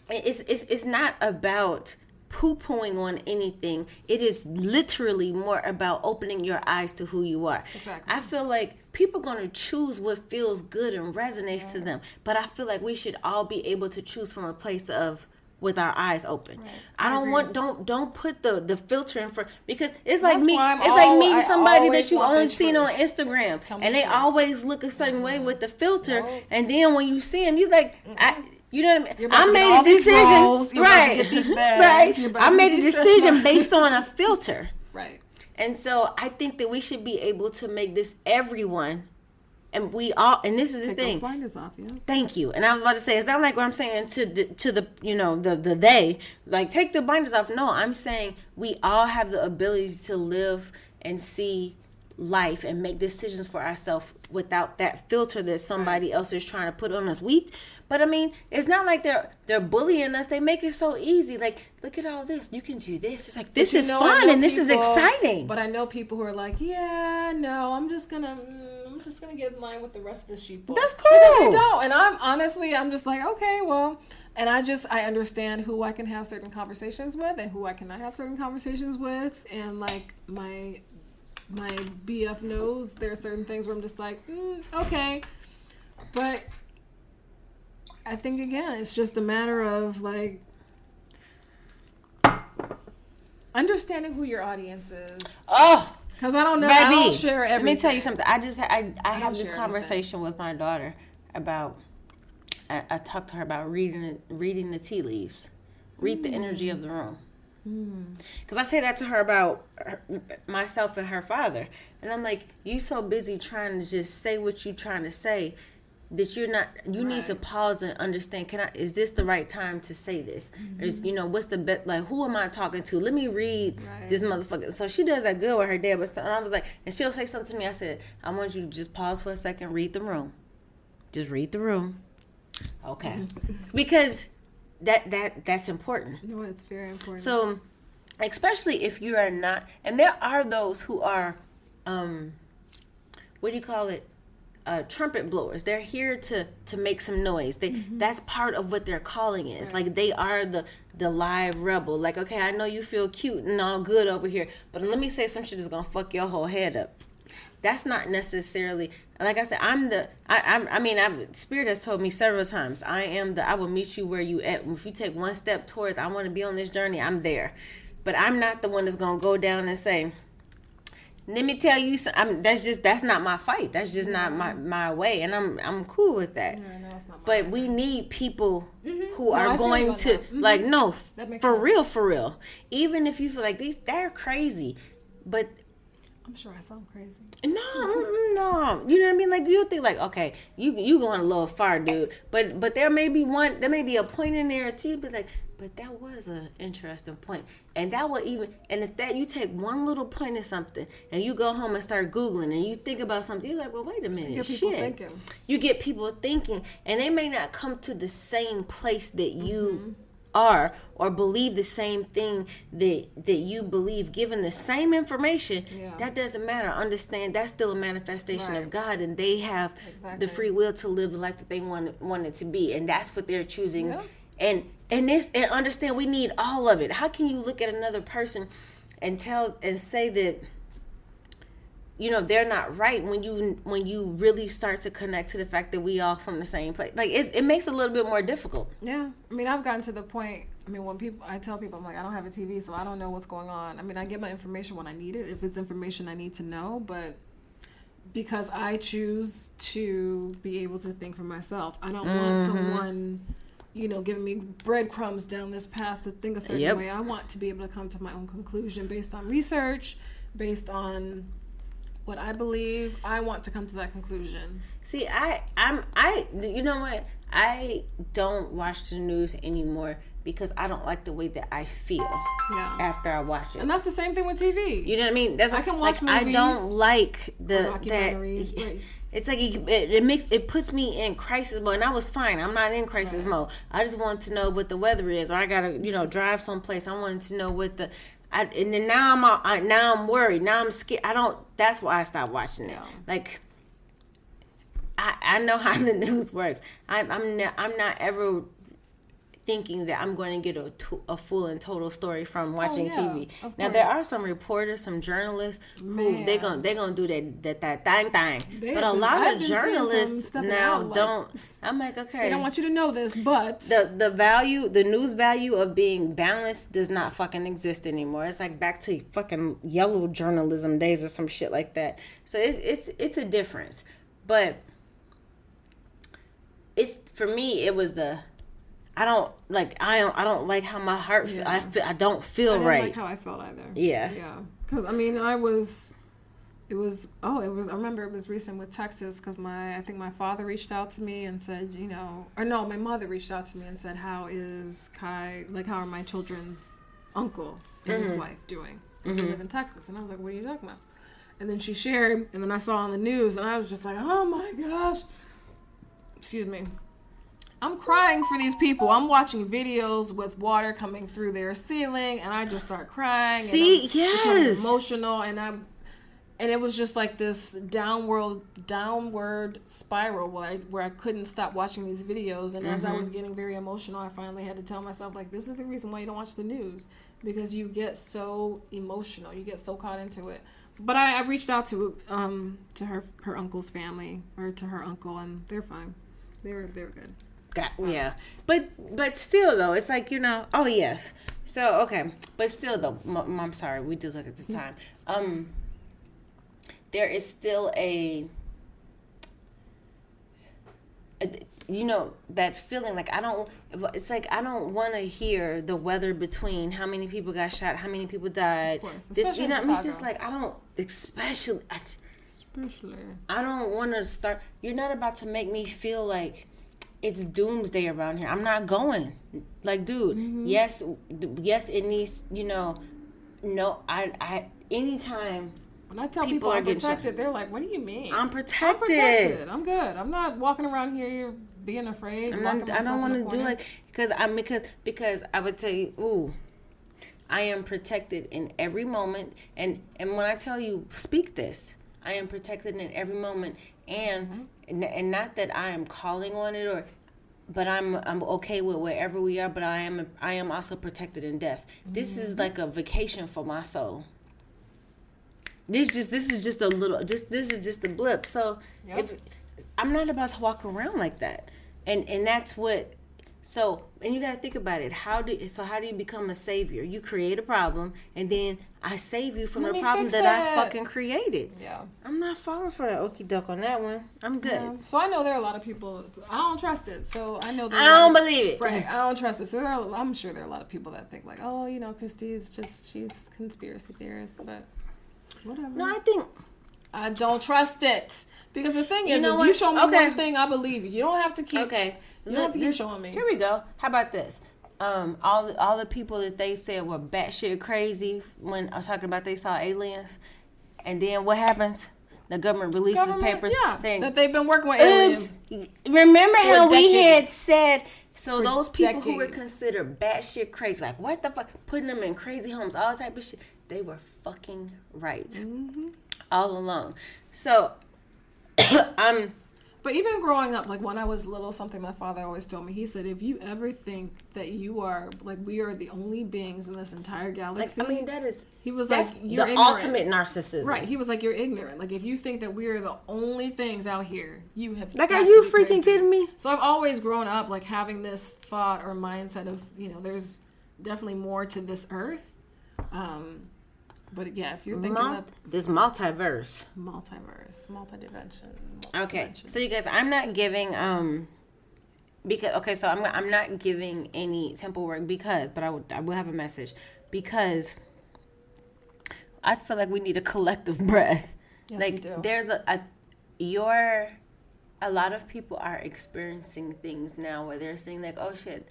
it's not about poo-pooing on anything. It is literally more about opening your eyes to who you are. Exactly. I feel like people are going to choose what feels good and resonates to them, but I feel like we should all be able to choose from a place of with our eyes open. Right. Don't put the filter in for, because it's like meeting somebody that you only seen on Instagram, and they always look a certain way with the filter, and then when you see them, you like, you know what I mean? I made a decision, right? I made a decision based on a filter, right? And so I think that we should be able to make this everyone. And we all, and this is the thing. Take those blinders off, yeah. Thank you. And I was about to say, it's not like what I'm saying to the they, like, take the blinders off. No, I'm saying we all have the ability to live and see life and make decisions for ourselves without that filter that somebody else is trying to put on us. But I mean, it's not like they're bullying us. They make it so easy. Like, look at all this. You can do this. It's like, this is fun and this is exciting. But I know people who are like, yeah, no, I'm just gonna get in line with the rest of the sheep. That's cool. Because they don't. And I'm just like, okay, well, and I understand who I can have certain conversations with and who I cannot have certain conversations with. And like my BF knows there are certain things where I'm just like, okay. But I think, again, it's just a matter of like understanding who your audience is. Oh, because I don't know. I don't share everything. Let me tell you something. I have this conversation with my daughter about. I talked to her about reading the tea leaves, read the energy of the room. Because I say that to her about myself and her father, and I'm like, you so busy trying to just say what you're trying to say that you're not. You need to pause and understand. Is this the right time to say this? Or what's the best? Like, who am I talking to? Let me read this motherfucker. So she does that good with her dad, but I was like, and she'll say something to me. I said, I want you to just pause for a second, read the room. Just read the room. Okay, because that's important. No, it's very important. So, especially if you are not, and there are those who are, what do you call it? Trumpet blowers. They're here to make some noise. That's part of what their calling is. Like, they are the live rebel. Like, okay, I know you feel cute and all good over here, but let me say some shit that's gonna fuck your whole head up. That's not necessarily, like I said, Spirit has told me several times, I will meet you where you at. If you take one step towards, I want to be on this journey, I'm there. But I'm not the one that's going to go down and say, let me tell you, that's not my fight. That's just not my way. And I'm cool with that. Yeah, no, it's not but we need people who are going to, like, no, for real. Even if you feel like they're crazy, but I'm sure I sound crazy. No. You know what I mean? Like, you'll think like, okay, you going a little far, dude. But there may be a point in there too, but like, but that was an interesting point. And that will if you take one little point of something and you go home and start Googling and you think about something, you're like, well, wait a minute. You get people thinking, and they may not come to the same place that you are or believe the same thing that you believe, given the same information, that doesn't matter. Understand that's still a manifestation of God, and they have the free will to live the life that they want it to be, and that's what they're choosing. And understand we need all of it. How can you look at another person and say that they're not right when you really start to connect to the fact that we all from the same place? Like it makes it a little bit more difficult. Yeah, I mean, I've gotten to the point. I mean, when I tell people, I'm like, I don't have a TV, so I don't know what's going on. I mean, I get my information when I need it, if it's information I need to know, but because I choose to be able to think for myself, I don't want someone, giving me breadcrumbs down this path to think a certain way. I want to be able to come to my own conclusion based on research, based on what I believe. I want to come to that conclusion. See, you know what? I don't watch the news anymore because I don't like the way that I feel after I watch it. And that's the same thing with TV. You know what I mean? I can watch movies. I don't like documentaries. It's like it puts me in crisis mode, and I was fine. I'm not in crisis mode. I just want to know what the weather is, or I gotta drive someplace. I wanted to know what and then now I'm worried. Now I'm scared. That's why I stopped watching it. Like I know how the news works. I'm not ever thinking that I'm going to get a full and total story from watching TV. Now there are some reporters, some journalists who they're gonna do that thing. But a lot of journalists now don't. I'm like, okay, they don't want you to know this, but the news value of being balanced does not fucking exist anymore. It's like back to fucking yellow journalism days or some shit like that. So it's a difference, but for me it was I don't like how my heart feels. I don't feel right. I didn't like how I felt either. Yeah. Because I mean, I remember it was recent with Texas because I think my father reached out to me and said, my mother reached out to me and said, how is Kai, how are my children's uncle and his wife doing? Because they live in Texas. And I was like, what are you talking about? And then she shared, and then I saw on the news, and I was just like, oh my gosh. Excuse me. I'm crying for these people. I'm watching videos with water coming through their ceiling, and I just start crying. See, and I'm becoming emotional, and it was just like this downward spiral where I couldn't stop watching these videos. And as I was getting very emotional, I finally had to tell myself, like, this is the reason why you don't watch the news, because you get so emotional, you get so caught into it. But I reached out to her uncle's family, or to her uncle, and they're fine. They're good. Yeah, but still though, it's like oh yes. So okay, but still though, I'm sorry, we do look at the time. There is still that feeling like I don't want to hear the weather between how many people got shot, how many people died. Of course, this, it's just like I don't especially I don't want to start. You're not about to make me feel like it's doomsday around here. I'm not going. Like, dude, yes, it needs, no, I anytime. When I tell people I'm protected, they're like, what do you mean? I'm protected. I'm good. I'm not walking around here being afraid. I don't want to do it because I would tell you, I am protected in every moment. And when I tell you, speak this, I am protected in every moment. And not that I am calling on it but I'm okay with wherever we are, but I am also protected in death. This is like a vacation for my soul. This is just a blip. So if I'm not about to walk around like that. And that's what. So, and you got to think about it. How do you become a savior? You create a problem, and then I save you from the problem that I fucking created. Yeah. I'm not falling for that okie doke on that one. I'm good. Yeah. So I know there are a lot of people. I don't trust it. So I know. I don't believe it. Right. I don't trust it. So I'm sure there are a lot of people that think like, oh, Christy she's conspiracy theorist, but whatever. No, I think. I don't trust it. Because the thing is you show me one thing, I believe you. You don't have to keep. Okay. You don't have to keep showing me. Here we go. How about this? All the people that they said were batshit crazy when I was talking about they saw aliens, and then what happens? The government releases papers saying that they've been working with aliens. Remember how we had said So those people who were considered batshit crazy, like what the fuck, putting them in crazy homes, all type of shit, they were fucking right all along. So But even growing up, like when I was little, something my father always told me, he said, if you ever think that you are, like, we are the only beings in this entire galaxy. Like, I mean, that's you're the ignorant. ultimate narcissism. Right. He was like, you're ignorant. Like, if you think that we are the only things out here, you have like, are you freaking crazy. kidding me? So I've always grown up, like, having this thought or mindset of, there's definitely more to this earth. But yeah, if you're thinking that this multidimension. Okay, so you guys, I'm not giving so I'm not giving any temple work but I will have a message because I feel like we need a collective breath. Yes, like we do. There's a lot of people are experiencing things now where they're saying like, oh shit.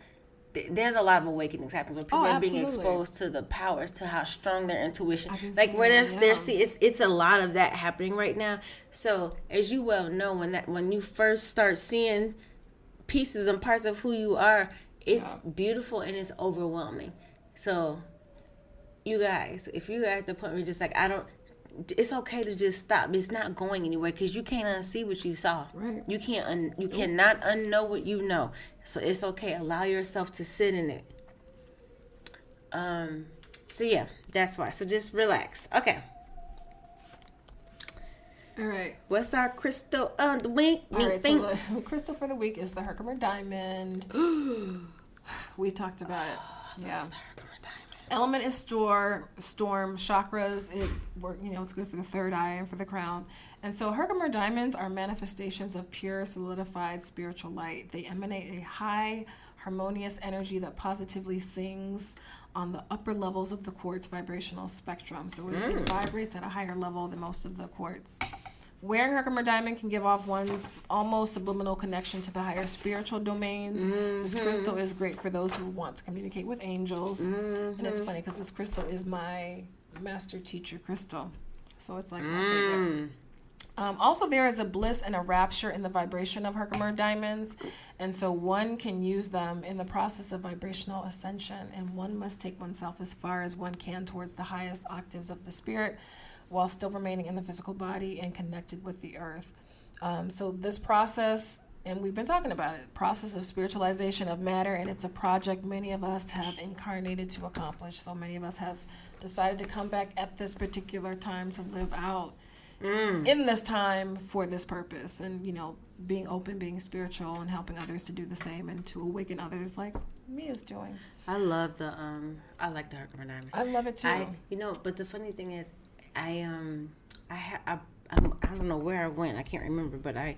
There's a lot of awakenings happening when people are being exposed to the powers, to how strong their intuition. Like where it's a lot of that happening right now. So as you well know, when you first start seeing pieces and parts of who you are, it's beautiful and it's overwhelming. So you guys, if you're at the point where you're just like, it's okay to just stop. It's not going anywhere because you can't unsee what you saw. Right. You cannot unknow what you know. So it's okay. Allow yourself to sit in it. So yeah, that's why. So just relax. Okay. All right. What's our crystal on the week? All right. So the crystal for the week is the Herkimer Diamond. We talked about it. Yeah. Element is storm. Chakras, it's good for the third eye and for the crown. And so Herkimer diamonds are manifestations of pure, solidified spiritual light. They emanate a high, harmonious energy that positively sings on the upper levels of the quartz vibrational spectrum. So it vibrates at a higher level than most of the quartz. Wearing Herkimer diamond can give off one's almost subliminal connection to the higher spiritual domains. This crystal is great for those who want to communicate with angels. And it's funny because this crystal is my master teacher crystal. So it's like my favorite. Also, there is a bliss and a rapture in the vibration of Herkimer diamonds. And so one can use them in the process of vibrational ascension. And one must take oneself as far as one can towards the highest octaves of the spirit, while still remaining in the physical body and connected with the earth. So this process, and we've been talking about it, process of spiritualization of matter, and it's a project many of us have incarnated to accomplish. So many of us have decided to come back at this particular time to live out in this time for this purpose. And, being open, being spiritual, and helping others to do the same and to awaken others like Mia's doing. I love I like the Herkimer diamond. I love it too. But the funny thing is, I don't know where I went. I can't remember, but I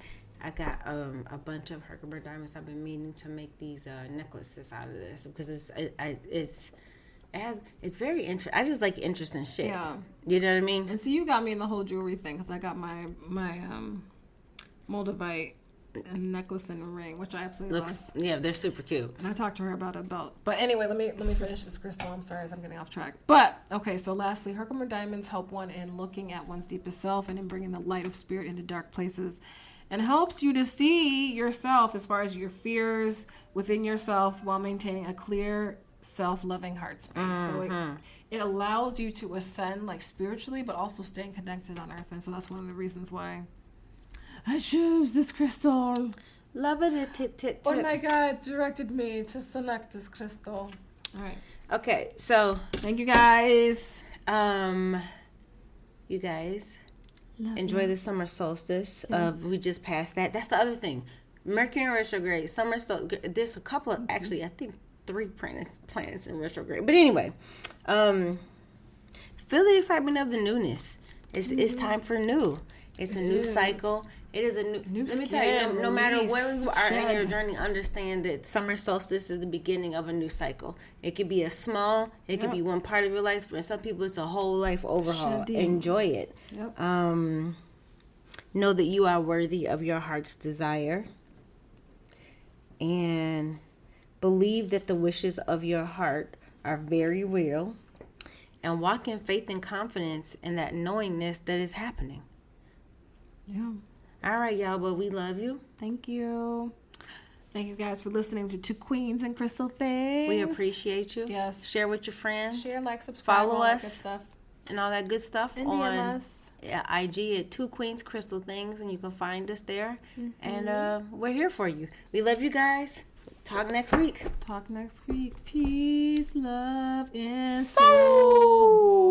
got a bunch of Herkimer diamonds. I've been meaning to make these necklaces out of this because it's very interesting. I just like interesting shit. Yeah, you know what I mean. And so you got me in the whole jewelry thing because I got my Moldavite necklace and ring, which I absolutely love. Yeah, they're super cute. And I talked to her about a belt. But anyway, let me finish this crystal. I'm sorry as I'm getting off track. But okay, so lastly, Herkimer diamonds help one in looking at one's deepest self and in bringing the light of spirit into dark places, and helps you to see yourself as far as your fears within yourself while maintaining a clear, self-loving heart space. So it allows you to ascend like spiritually, but also staying connected on earth. And so that's one of the reasons why I choose this crystal. Love it. Oh my God, directed me to select this crystal. All right. Okay, so thank you guys. You guys enjoy the summer solstice. Yes. We just passed that. That's the other thing. Mercury in retrograde, summer solstice. There's a couple of actually, I think 3 planets in retrograde. But anyway, feel the excitement of the newness. It's time for new. It's a new cycle. It is a new let me tell you, no matter where you are in your journey, understand that summer solstice is the beginning of a new cycle. It could be it could be one part of your life. For some people, it's a whole life overhaul. Enjoy it. Yep. Know that you are worthy of your heart's desire. And believe that the wishes of your heart are very real. And walk in faith and confidence in that knowingness that is happening. Yeah. All right, y'all. Well, we love you. Thank you. Thank you guys for listening to Two Queens and Crystal Things. We appreciate you. Yes. Share with your friends. Share, like, subscribe, follow all us, that good stuff. and all that good stuff And on DM us. IG at Two Queens Crystal Things, and you can find us there. And we're here for you. We love you guys. Talk next week. Talk next week. Peace, love, and soul.